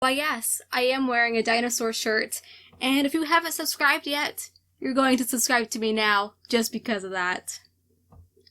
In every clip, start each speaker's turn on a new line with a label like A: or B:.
A: Why yes, I am wearing a dinosaur shirt, and if you haven't subscribed yet, you're going to subscribe to me now, just because of that.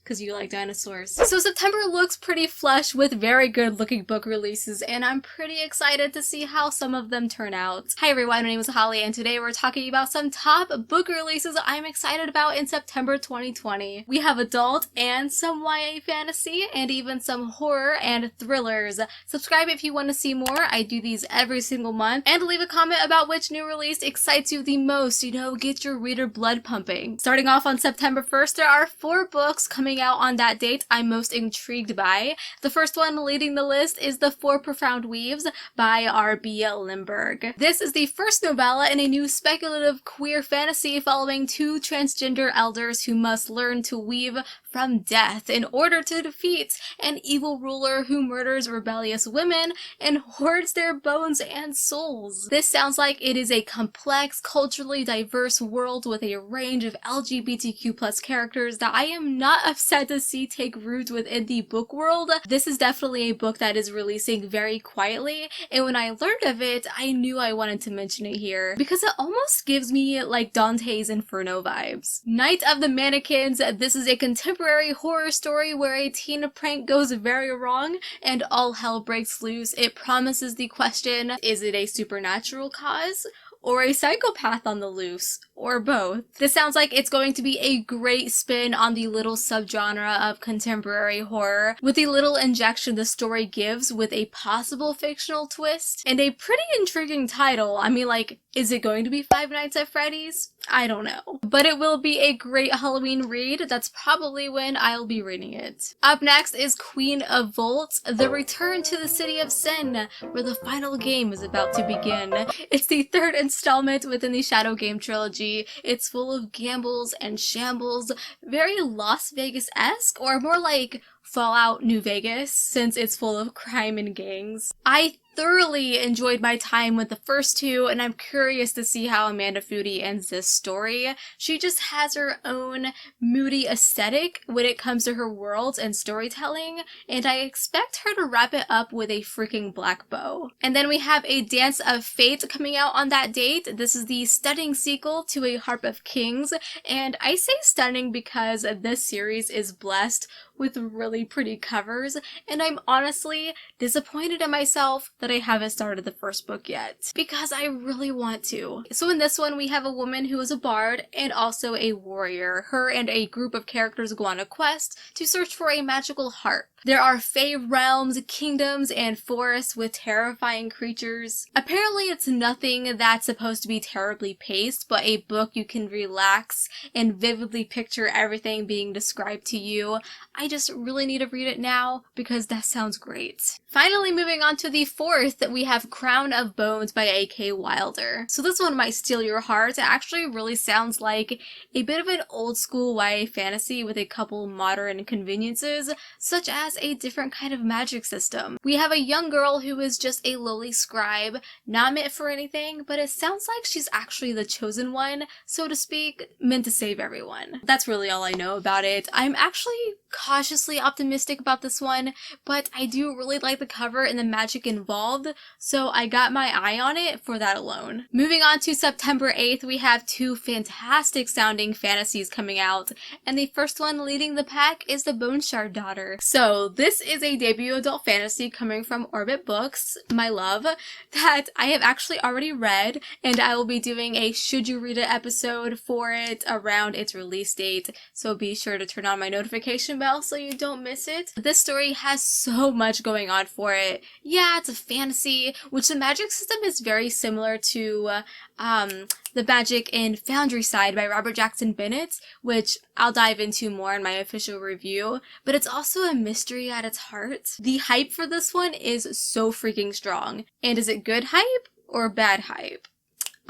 A: Because you like dinosaurs. So September looks pretty flush with very good looking book releases, and I'm pretty excited to see how some of them turn out. Hi everyone, my name is Holly, and today we're talking about some top book releases I'm excited about in September 2020. We have adult and some YA fantasy, and even some horror and thrillers. Subscribe if you want to see more. I do these every single month. And leave a comment about which new release excites you the most. You know, get your reader blood pumping. Starting off on September 1st, there are 4 books coming out on that date I'm most intrigued by. The first one leading the list is The Four Profound Weaves by R.B. Limberg. This is the first novella in a new speculative queer fantasy following 2 transgender elders who must learn to weave from death in order to defeat an evil ruler who murders rebellious women and hoards their bones and souls. This sounds like it is a complex, culturally diverse world with a range of LGBTQ+ characters that I am not upset to see take root within the book world. This is definitely a book that is releasing very quietly, and when I learned of it, I knew I wanted to mention it here because it almost gives me like Dante's Inferno vibes. Night of the Mannequins. This is a contemporary horror story where a teen prank goes very wrong and all hell breaks loose. It promises the question, is it a supernatural cause? Or a psychopath on the loose, or both. This sounds like it's going to be a great spin on the little subgenre of contemporary horror, with the little injection the story gives with a possible fictional twist, and a pretty intriguing title. I mean, like, is it going to be Five Nights at Freddy's? I don't know. But it will be a great Halloween read. That's probably when I'll be reading it. Up next is Queen of Volts, The Return to the City of Sin, where the final game is about to begin. It's the 3rd installment within the Shadow Game trilogy. It's full of gambles and shambles, very Las Vegas-esque, or more like Fallout New Vegas, since it's full of crime and gangs. I thoroughly enjoyed my time with the first 2, and I'm curious to see how Amanda Foody ends this story. She just has her own moody aesthetic when it comes to her worlds and storytelling, and I expect her to wrap it up with a freaking black bow. And then we have A Dance of Fate coming out on that date. This is the stunning sequel to A Harp of Kings, and I say stunning because this series is blessed with really pretty covers, and I'm honestly disappointed in myself that I haven't started the first book yet, because I really want to. So in this one, we have a woman who is a bard and also a warrior. Her and a group of characters go on a quest to search for a magical harp. There are fey realms, kingdoms, and forests with terrifying creatures. Apparently it's nothing that's supposed to be terribly paced, but a book you can relax and vividly picture everything being described to you. I just really need to read it now because that sounds great. Finally, moving on to the 4th, we have Crown of Bones by A.K. Wilder. So this one might steal your heart. It actually really sounds like a bit of an old school YA fantasy with a couple modern conveniences, such as a different kind of magic system. We have a young girl who is just a lowly scribe, not meant for anything, but it sounds like she's actually the chosen one, so to speak, meant to save everyone. That's really all I know about it. I'm actually cautiously optimistic about this one, but I do really like the cover and the magic involved, so I got my eye on it for that alone. Moving on to September 8th, we have 2 fantastic sounding fantasies coming out, and the first one leading the pack is The Boneshard Daughter. So this is a debut adult fantasy coming from Orbit Books, my love, that I have actually already read, and I will be doing a Should You Read It episode for it around its release date, so be sure to turn on my notification bell so you don't miss it. This story has so much going on for it. Yeah, it's a fantasy, which the magic system is very similar to The Magic in Foundry Side by Robert Jackson Bennett, which I'll dive into more in my official review, but it's also a mystery at its heart. The hype for this one is so freaking strong. And is it good hype or bad hype?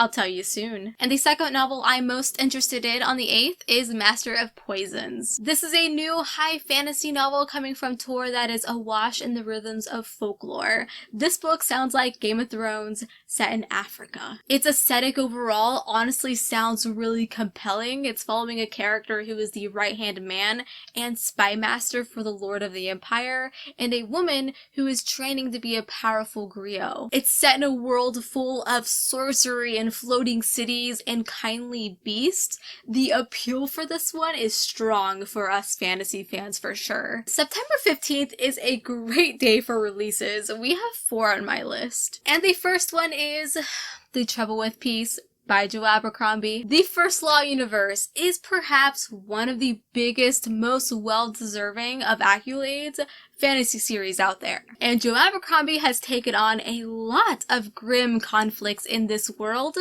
A: I'll tell you soon. And the second novel I'm most interested in on the 8th is Master of Poisons. This is a new high fantasy novel coming from Tor that is awash in the rhythms of folklore. This book sounds like Game of Thrones set in Africa. Its aesthetic overall honestly sounds really compelling. It's following a character who is the right-hand man and spy master for the Lord of the Empire, and a woman who is training to be a powerful griot. It's set in a world full of sorcery and floating cities and kindly beasts. The appeal for this one is strong for us fantasy fans for sure. September 15th is a great day for releases. We have 4 on my list. And the first one is The Trouble with Peace by Joe Abercrombie. The First Law universe is perhaps one of the biggest, most well-deserving of accolades fantasy series out there. And Joe Abercrombie has taken on a lot of grim conflicts in this world,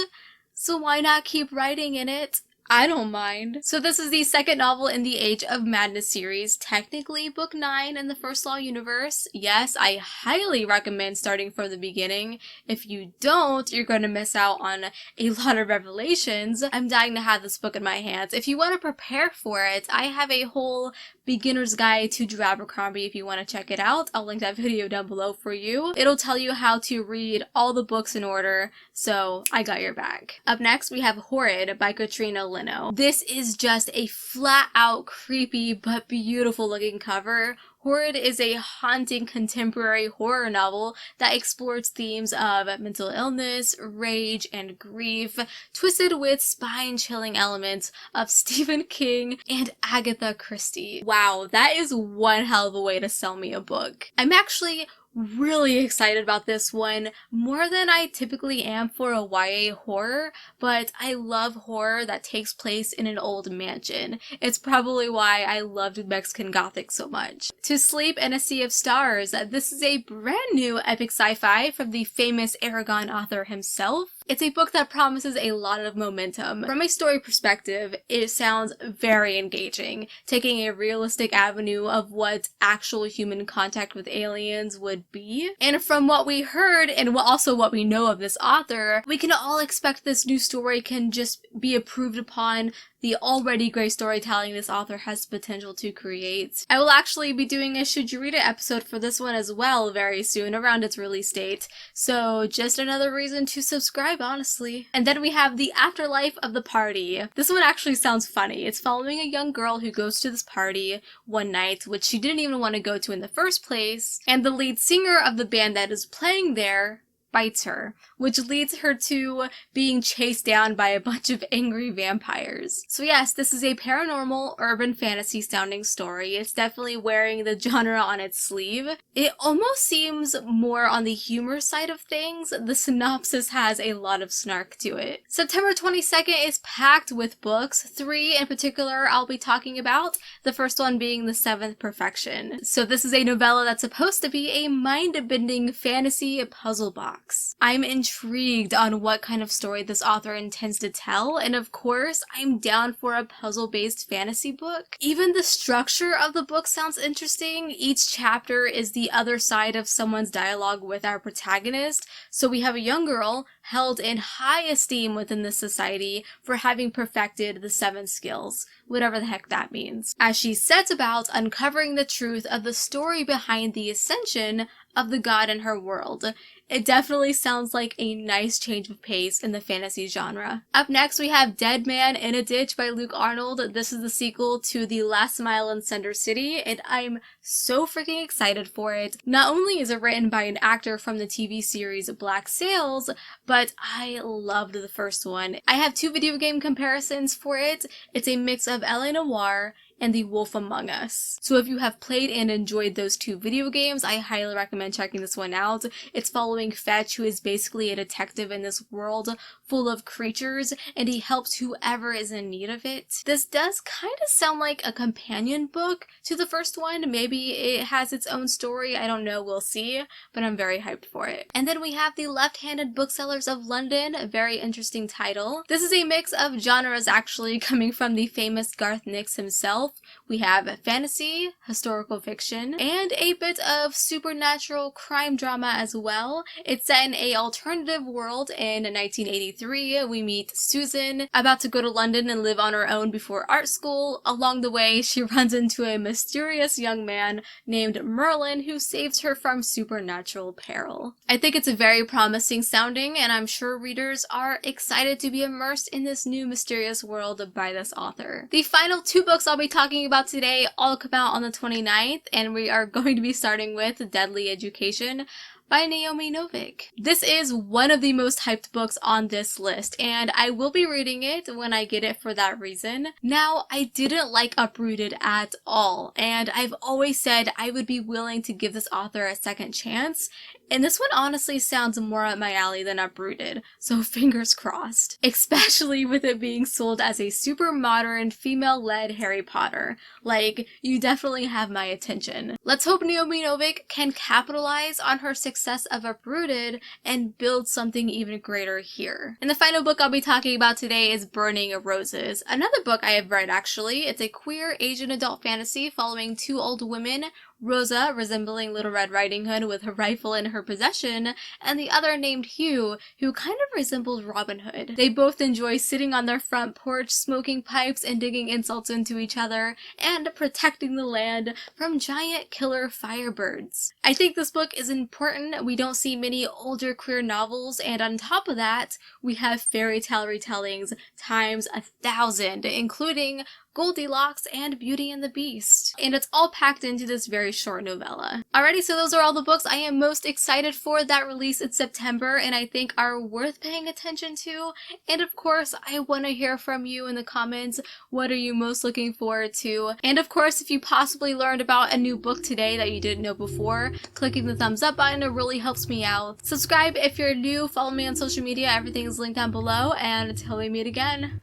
A: so why not keep writing in it? I don't mind. So this is the second novel in the Age of Madness series, technically book 9 in the First Law universe. Yes, I highly recommend starting from the beginning. If you don't, you're going to miss out on a lot of revelations. I'm dying to have this book in my hands. If you want to prepare for it, I have a whole beginner's guide to Joe Abercrombie if you want to check it out. I'll link that video down below for you. It'll tell you how to read all the books in order, so I got your back. Up next, we have Horrid by Katrina Lino. This is just a flat-out creepy but beautiful looking cover. Horrid is a haunting contemporary horror novel that explores themes of mental illness, rage, and grief, twisted with spine-chilling elements of Stephen King and Agatha Christie. Wow, that is one hell of a way to sell me a book. I'm actually really excited about this one, more than I typically am for a YA horror, but I love horror that takes place in an old mansion. It's probably why I loved Mexican Gothic so much. To Sleep in a Sea of Stars. This is a brand new epic sci-fi from the famous Aragon author himself. It's a book that promises a lot of momentum. From a story perspective, it sounds very engaging, taking a realistic avenue of what actual human contact with aliens would be. And from what we heard, and also what we know of this author, we can all expect this new story can just be improved upon the already great storytelling this author has the potential to create. I will actually be doing a Should You Read It episode for this one as well very soon, around its release date. So just another reason to subscribe, honestly. And then we have The Afterlife of the Party. This one actually sounds funny. It's following a young girl who goes to this party one night, which she didn't even want to go to in the first place, and the lead singer of the band that is playing there bites her, which leads her to being chased down by a bunch of angry vampires. So yes, this is a paranormal, urban fantasy sounding story. It's definitely wearing the genre on its sleeve. It almost seems more on the humor side of things. The synopsis has a lot of snark to it. September 22nd is packed with books, 3 in particular I'll be talking about, the first one being The Seventh Perfection. So this is a novella that's supposed to be a mind-bending fantasy puzzle box. I'm intrigued on what kind of story this author intends to tell, and of course, I'm down for a puzzle-based fantasy book. Even the structure of the book sounds interesting. Each chapter is the other side of someone's dialogue with our protagonist, so we have a young girl held in high esteem within the society for having perfected the 7 skills, whatever the heck that means, as she sets about uncovering the truth of the story behind the ascension of the god in her world. It definitely sounds like a nice change of pace in the fantasy genre. Up next, we have Dead Man in a Ditch by Luke Arnold. This is the sequel to The Last Mile in Center City, and I'm so freaking excited for it. Not only is it written by an actor from the TV series Black Sails, but I loved the first one. I have 2 video game comparisons for it. It's a mix of LA Noire and The Wolf Among Us. So if you have played and enjoyed those 2 video games, I highly recommend checking this one out. It's following Fetch, who is basically a detective in this world full of creatures, and he helps whoever is in need of it. This does kind of sound like a companion book to the first one. Maybe it has its own story, I don't know, we'll see, but I'm very hyped for it. And then we have The Left-Handed Booksellers of London, a very interesting title. This is a mix of genres actually, coming from the famous Garth Nix himself, itself. We have fantasy, historical fiction, and a bit of supernatural crime drama as well. It's set in an alternative world in 1983. We meet Susan, about to go to London and live on her own before art school. Along the way, she runs into a mysterious young man named Merlin who saves her from supernatural peril. I think it's a very promising sounding, and I'm sure readers are excited to be immersed in this new mysterious world by this author. The final two books I'll be talking about today all come out on the 29th, and we are going to be starting with Deadly Education by Naomi Novik. This is one of the most hyped books on this list, and I will be reading it when I get it for that reason. Now, I didn't like Uprooted at all, and I've always said I would be willing to give this author a second chance, and this one honestly sounds more up my alley than Uprooted, so fingers crossed. Especially with it being sold as a super modern, female-led Harry Potter. Like, you definitely have my attention. Let's hope Naomi Novik can capitalize on her success of Uprooted and build something even greater here. And the final book I'll be talking about today is Burning Roses. Another book I have read actually. It's a queer Asian adult fantasy following two old women, Rosa, resembling Little Red Riding Hood with a rifle in her possession, and the other named Hugh, who kind of resembled Robin Hood. They both enjoy sitting on their front porch, smoking pipes and digging insults into each other, and protecting the land from giant killer firebirds. I think this book is important. We don't see many older queer novels, and on top of that, we have fairy tale retellings times 1,000, including Goldilocks and Beauty and the Beast. And it's all packed into this very short novella. Alrighty, so those are all the books I am most excited for that release in September and I think are worth paying attention to. And of course, I want to hear from you in the comments. What are you most looking forward to? And of course, if you possibly learned about a new book today that you didn't know before, clicking the thumbs up button really helps me out. Subscribe if you're new, follow me on social media, everything is linked down below, and until we meet again,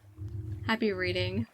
A: happy reading.